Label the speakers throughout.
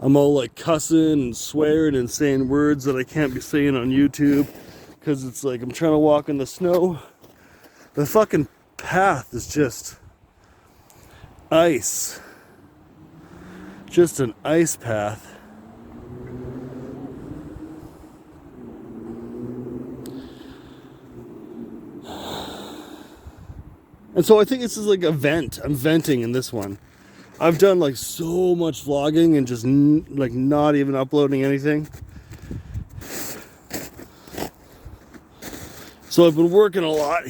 Speaker 1: I'm all like cussing and swearing and saying words that I can't be saying on YouTube because it's like I'm trying to walk in the snow. The fucking path is just ice. Just an ice path. And so I think this is like a vent. I'm venting in this one. I've done like so much vlogging and just like not even uploading anything. So I've been working a lot.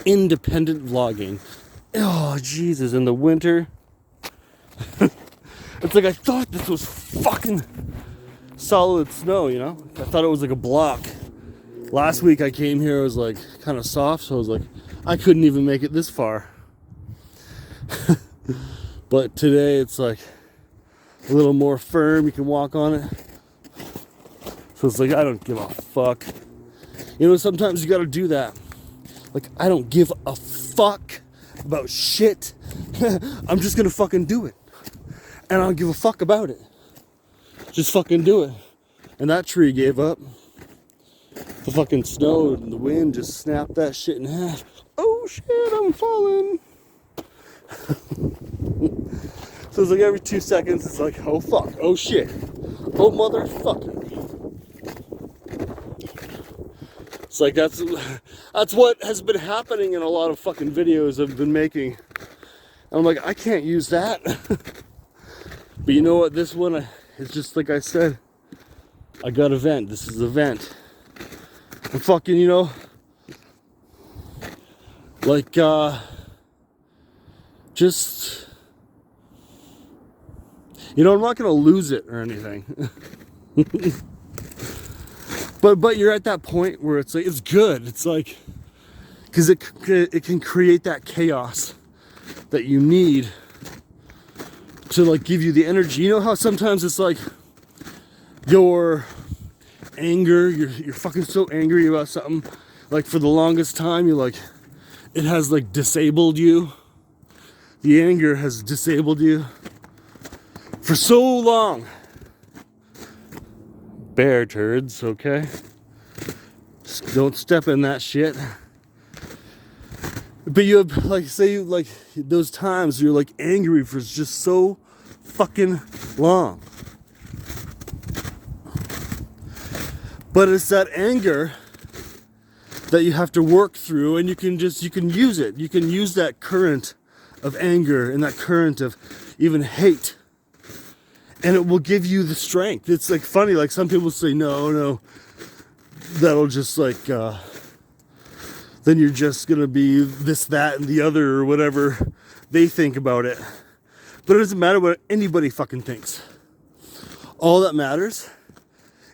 Speaker 1: Independent vlogging. Oh, Jesus, in the winter. It's like I thought this was fucking solid snow, you know? I thought it was like a block. Last week I came here, it was like kind of soft, so I was like, I couldn't even make it this far. But today it's like a little more firm, you can walk on it. So it's like, I don't give a fuck. You know, sometimes you gotta do that. Like, I don't give a fuck about shit. I'm just gonna fucking do it. And I don't give a fuck about it. Just fucking do it. And that tree gave up. The fucking snow and the wind just snapped that shit in half. Oh shit, I'm falling. So it's like every 2 seconds, it's like, oh fuck, oh shit, oh motherfucker. It's like that's what has been happening in a lot of fucking videos I've been making. And I'm like, I can't use that. But you know what? This one is just like I said. I got a vent. This is a vent. And fucking, you know, like just, you know, I'm not gonna lose it or anything. But you're at that point where it's like, it's good. It's like, because it can create that chaos that you need to like give you the energy. You know how sometimes it's like your anger, you're fucking so angry about something, like for the longest time you're like, it has like disabled you. The anger has disabled you for so long. Bear turds, okay? Just don't step in that shit. But you have, like, say you, like, those times you're like angry for just so fucking long. But it's that anger that you have to work through, and you can use it. You can use that current of anger and that current of even hate, and it will give you the strength. It's like funny, like some people say, no, that'll just like, then you're just gonna be this, that, and the other, or whatever they think about it. But it doesn't matter what anybody fucking thinks. All that matters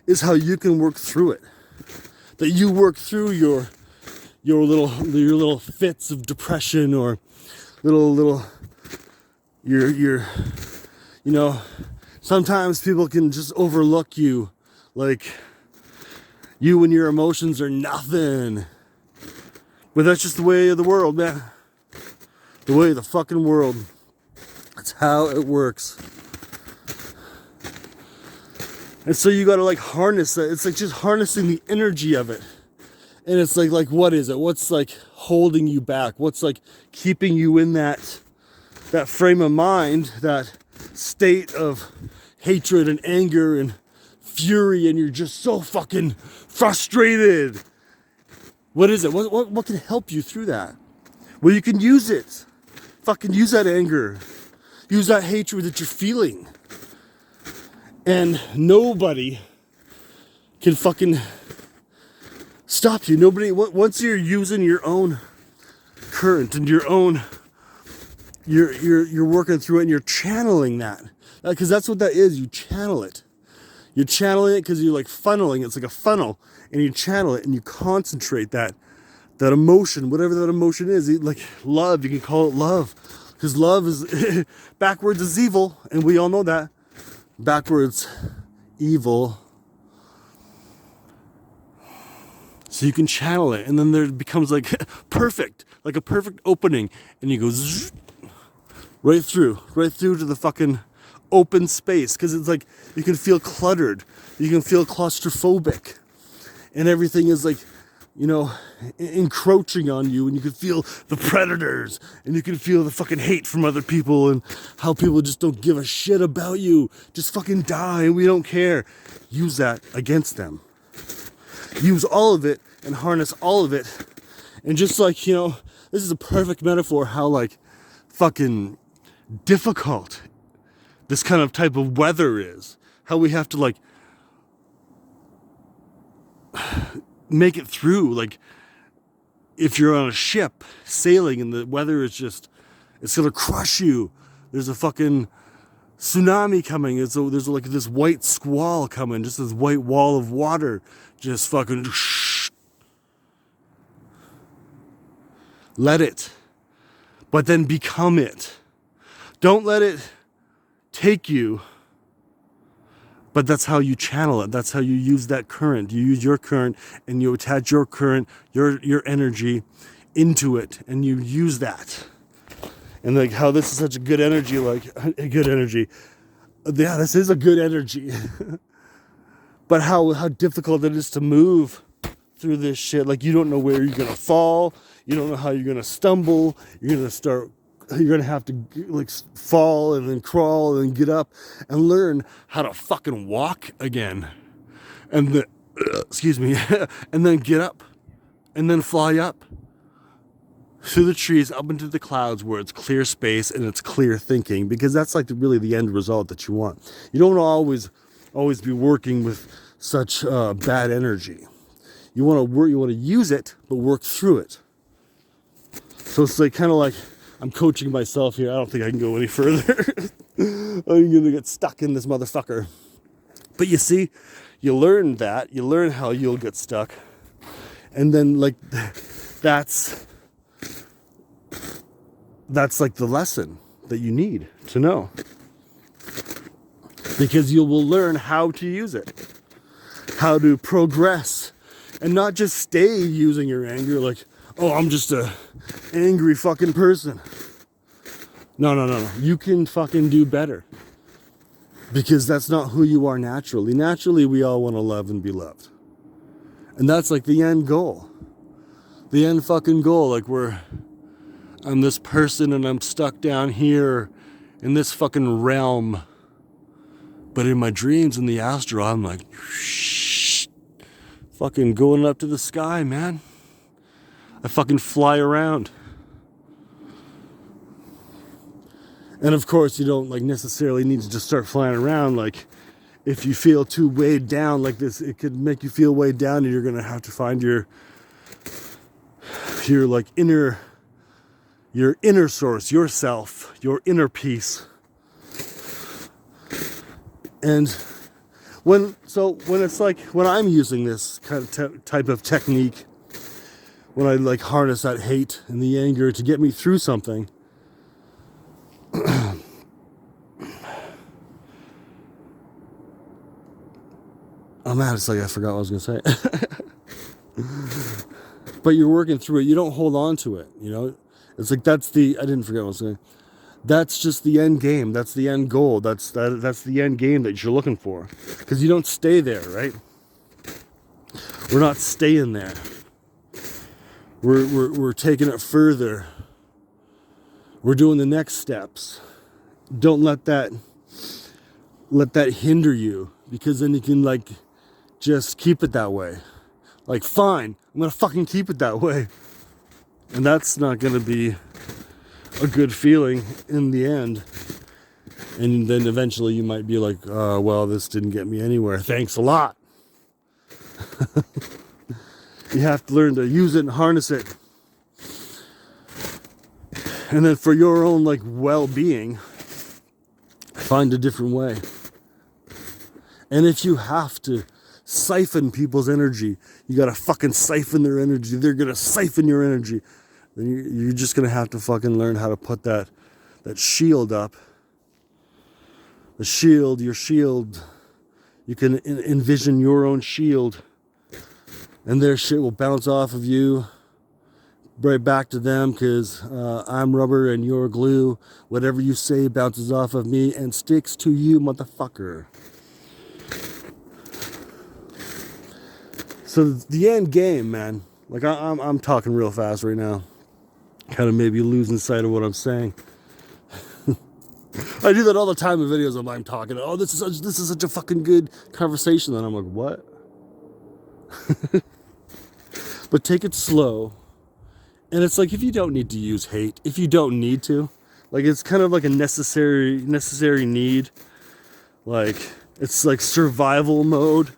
Speaker 1: is how you can work through it. That you work through your little fits of depression, or little your you know, sometimes people can just overlook you, like you and your emotions are nothing. But that's just the way of the world, man. The way of the fucking world. That's how it works. And so you gotta like harness that. It's like just harnessing the energy of it. And it's like what is it? What's like holding you back? What's like keeping you in that frame of mind, that state of hatred and anger and fury, and you're just so fucking frustrated? What is it? What can help you through that? Well, you can use it. Fucking use that anger. Use that hatred that you're feeling. And nobody can fucking stop you. Nobody, once you're using your own current and your own, you're working through it and you're channeling that. Because that's what that is. You channel it. You're channeling it because you're like funneling. It's like a funnel. And you channel it and you concentrate that emotion, whatever that emotion is. Like love, you can call it love. Because love is, backwards is evil. And we all know that. Backwards evil. So you can channel it, and then there becomes like perfect, like a perfect opening, and you go zzz, right through to the fucking open space, because it's like you can feel cluttered, you can feel claustrophobic, and everything is like, you know, encroaching on you, and you can feel the predators, and you can feel the fucking hate from other people, and how people just don't give a shit about you, just fucking die and we don't care. Use that against them. Use all of it and harness all of it. And just like, you know, this is a perfect metaphor how like fucking difficult this kind of type of weather is. How we have to like make it through. Like if you're on a ship sailing and the weather is just, it's gonna crush you. There's a fucking tsunami coming. There's like this white squall coming, just this white wall of water, just fucking let it, but then become it. Don't let it take you, but that's how you channel it. That's how you use that current. You use your current and you attach your current, your energy into it, and you use that. And like how this is such a good energy, like a good energy. Yeah, this is a good energy. But how difficult it is to move through this shit. Like you don't know where you're gonna fall. You don't know how you're gonna stumble. You're gonna have to like fall and then crawl and get up and learn how to fucking walk again. And then, excuse me, and then get up and then fly up through the trees up into the clouds where it's clear space and it's clear thinking, because that's like really the end result that you want. You don't always be working with such bad energy. You want to work, you want to use it, but work through it. So it's like kind of like I'm coaching myself here. I don't think I can go any further. I'm gonna get stuck in this motherfucker. But you see, you learn that. You learn how you'll get stuck, and then like that's like the lesson that you need to know, because you will learn how to use it, how to progress, and not just stay using your anger like, oh, I'm just a angry fucking person. No. You can fucking do better, because that's not who you are naturally. Naturally, we all want to love and be loved, and that's like the end goal. The end fucking goal. Like I'm this person and I'm stuck down here in this fucking realm. But in my dreams in the astral, I'm like, shh, fucking going up to the sky, man. I fucking fly around. And of course, you don't like necessarily need to just start flying around. Like if you feel too weighed down like this, it could make you feel weighed down, and you're going to have to find your like your inner source, yourself, your inner peace. And when it's like, when I'm using this kind of type of technique, when I like harness that hate and the anger to get me through something, oh man, it's like I forgot what I was gonna say. But you're working through it. You don't hold on to it, you know. It's like I didn't forget what I was saying. That's just the end game. That's the end goal. That's the end game that you're looking for. Because you don't stay there, right? We're not staying there. We're taking it further. We're doing the next steps. Don't let that hinder you, because then you can like just keep it that way. Like, fine, I'm gonna fucking keep it that way. And that's not gonna be a good feeling in the end. And then eventually you might be like, well, this didn't get me anywhere. Thanks a lot. You have to learn to use it and harness it. And then for your own like well-being, find a different way. And if you have to siphon people's energy, you gotta fucking siphon their energy. They're gonna siphon your energy. Then you're just gonna have to fucking learn how to put that shield up. The shield, your shield. You can envision your own shield, and their shit will bounce off of you, right back to them, because I'm rubber and you're glue. Whatever you say bounces off of me and sticks to you, motherfucker. So the end game, man. Like I'm talking real fast right now, kind of maybe losing sight of what I'm saying. I do that all the time in videos. I'm talking. Oh, this is such a fucking good conversation. And I'm like, what? But take it slow. And it's like, if you don't need to use hate, if you don't need to, like, it's kind of like a necessary need. Like, it's like survival mode.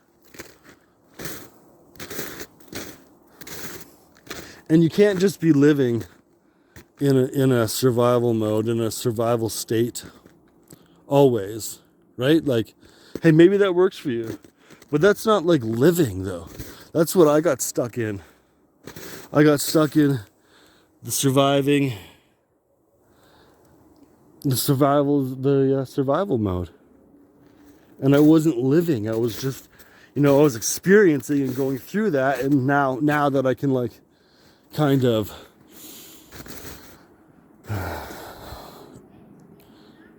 Speaker 1: And you can't just be living in a survival mode, in a survival state always, right? Like, hey, maybe that works for you, but that's not like living, though. That's what I got stuck in. I got stuck in the survival mode, and I wasn't living. I was just, I was experiencing and going through that. And now that I can, like, kind of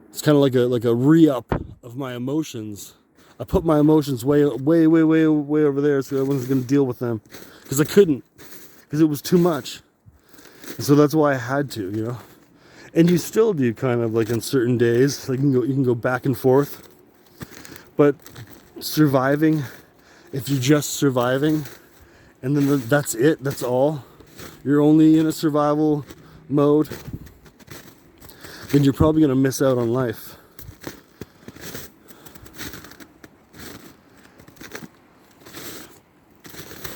Speaker 1: it's kind of like a re-up of my emotions. I put my emotions way over there, so I wasn't going to deal with them, because I couldn't, because it was too much. And so that's why I had to, And you still do, kind of, like, on certain days. Like, you can go back and forth. But surviving, if you're just surviving, and then that's it, that's all, you're only in a survival mode, then you're probably going to miss out on life.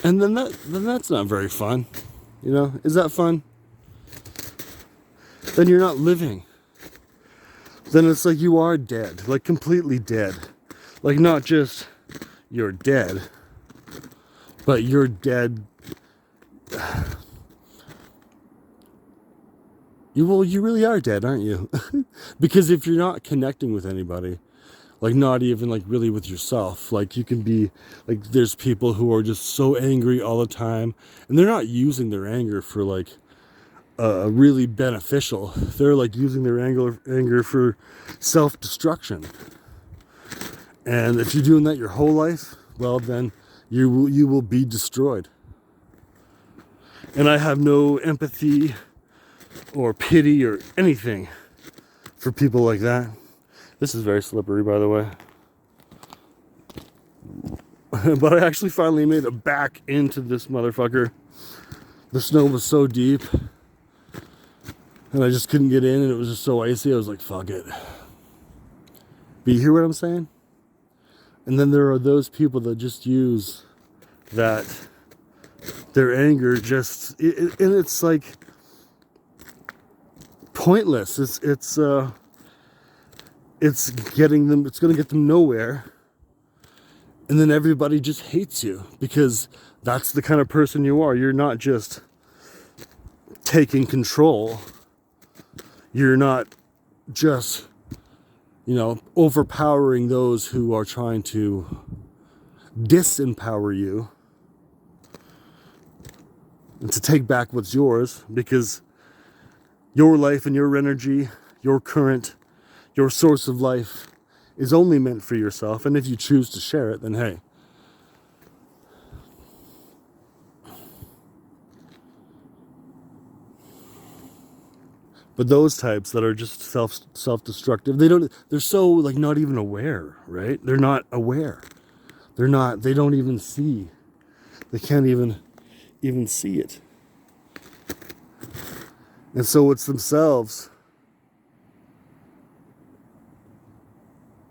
Speaker 1: And then that's not very fun. Is that fun? Then you're not living. Then it's like you are dead, like completely dead. Like, not just you're dead, but you're dead. You really are dead, aren't you? Because if you're not connecting with anybody, like, not even, like, really with yourself, like, you can be, like, there's people who are just so angry all the time, and they're not using their anger for, like, really beneficial. They're, like, using their anger for self-destruction. And if you're doing that your whole life, well, then you will be destroyed. And I have no empathy or pity or anything for people like that. This is very slippery, by the way. But I actually finally made it back into this motherfucker. The snow was so deep, and I just couldn't get in, and it was just so icy. I was like, fuck it. But you hear what I'm saying? And then there are those people that just use that, their anger, and it's like pointless. It's getting them. It's going to get them nowhere. And then everybody just hates you, because that's the kind of person you are. You're not just taking control. You're not just, overpowering those who are trying to disempower you and to take back what's yours, because your life and your energy, your source of life is only meant for yourself. And if you choose to share it, then hey. But those types that are just self-destructive, they're so, like, not even aware, right? They're not aware. They don't even see. They can't even see it. And so it's themselves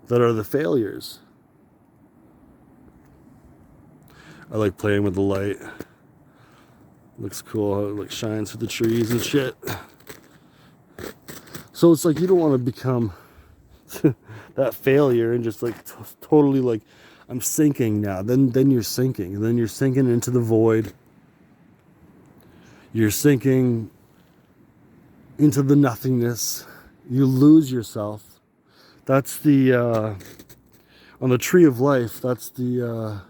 Speaker 1: that are the failures. I like playing with the light. Looks cool how it, like, shines through the trees and shit. So it's like, you don't want to become that failure and just, like, totally, like, I'm sinking now. Then you're sinking. And then you're sinking into the void. You're sinking into the nothingness. You lose yourself. That's the, on the tree of life, that's the,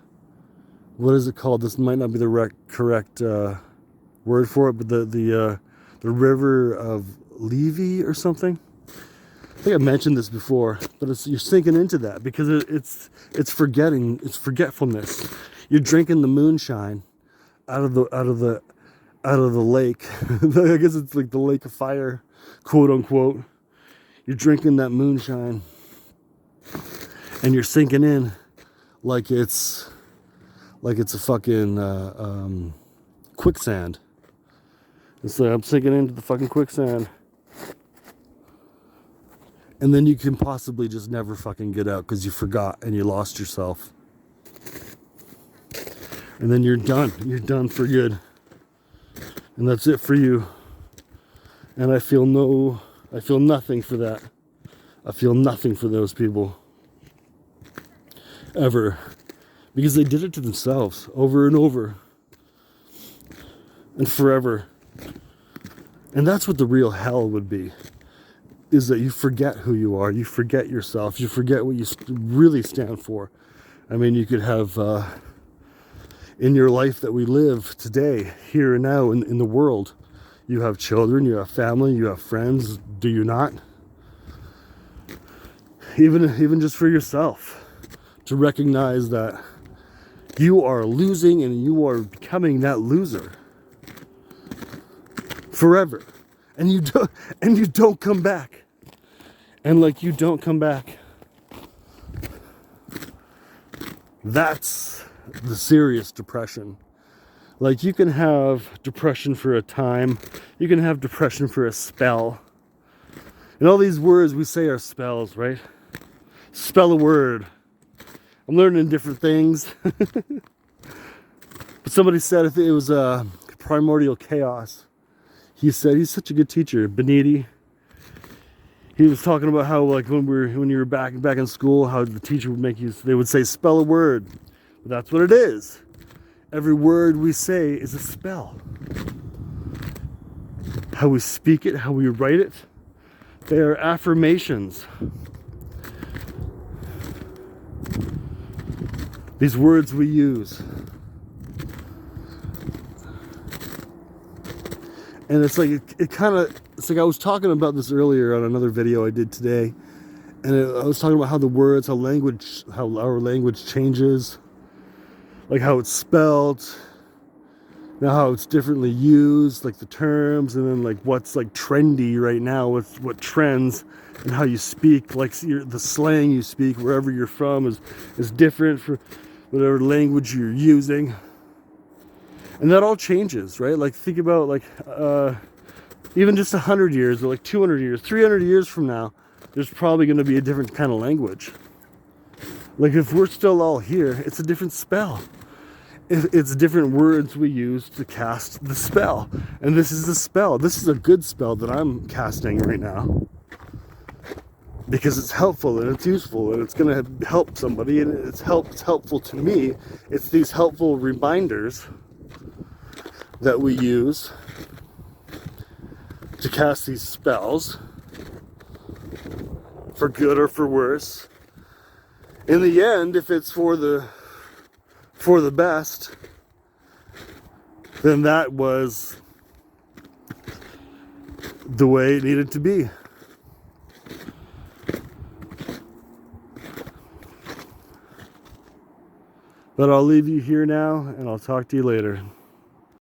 Speaker 1: what is it called? This might not be the correct word for it, but the river of Levy or something. I think I mentioned this before, but you're sinking into that because it's forgetfulness. You're drinking the moonshine out of the lake. I guess it's like the lake of fire, quote unquote. You're drinking that moonshine, and you're sinking in like it's a fucking quicksand. It's like I'm sinking into the fucking quicksand. And then you can possibly just never fucking get out because you forgot and you lost yourself. And then you're done. You're done for good. And that's it for you. And I feel nothing for that. I feel nothing for those people. Ever. Because they did it to themselves over and over. And forever. And that's what the real hell would be. Is that you forget who you are. You forget yourself. You forget what you really stand for. I mean, you could have... in your life that we live today, here and now in the world, you have children, you have family, you have friends, do you not? Even just for yourself, to recognize that you are losing and you are becoming that loser forever, and you don't come back, and like you don't come back. That's the serious depression. Like, you can have depression for a time, you can have depression for a spell, and all these words we say are spells, right? Spell a word. I'm learning different things. But somebody said, I think it was Primordial Chaos, he said, he's such a good teacher, Beniti. He was talking about how, like, when you were back in school, how the teacher would they would say, spell a word. But that's what it is. Every word we say is a spell. How we speak it, how we write it, they are affirmations. These words we use. And it's like, it's like I was talking about this earlier on another video I did today. And I was talking about how our language changes. Like how it's spelled, now how it's differently used, like the terms, and then like what's like trendy right now with what trends, and how you speak, like the slang you speak wherever you're from is different for whatever language you're using. And that all changes, right? Like, think about like even just 100 years or like 200 years, 300 years from now, there's probably going to be a different kind of language. Like, if we're still all here, it's a different spell. It's different words we use to cast the spell. And this is the spell. This is a good spell that I'm casting right now. Because it's helpful and it's useful and it's going to help somebody, and it's helpful to me. It's these helpful reminders that we use to cast these spells, for good or for worse. In the end, if it's for the best, then that was the way it needed to be. But I'll leave you here now, and I'll talk to you later.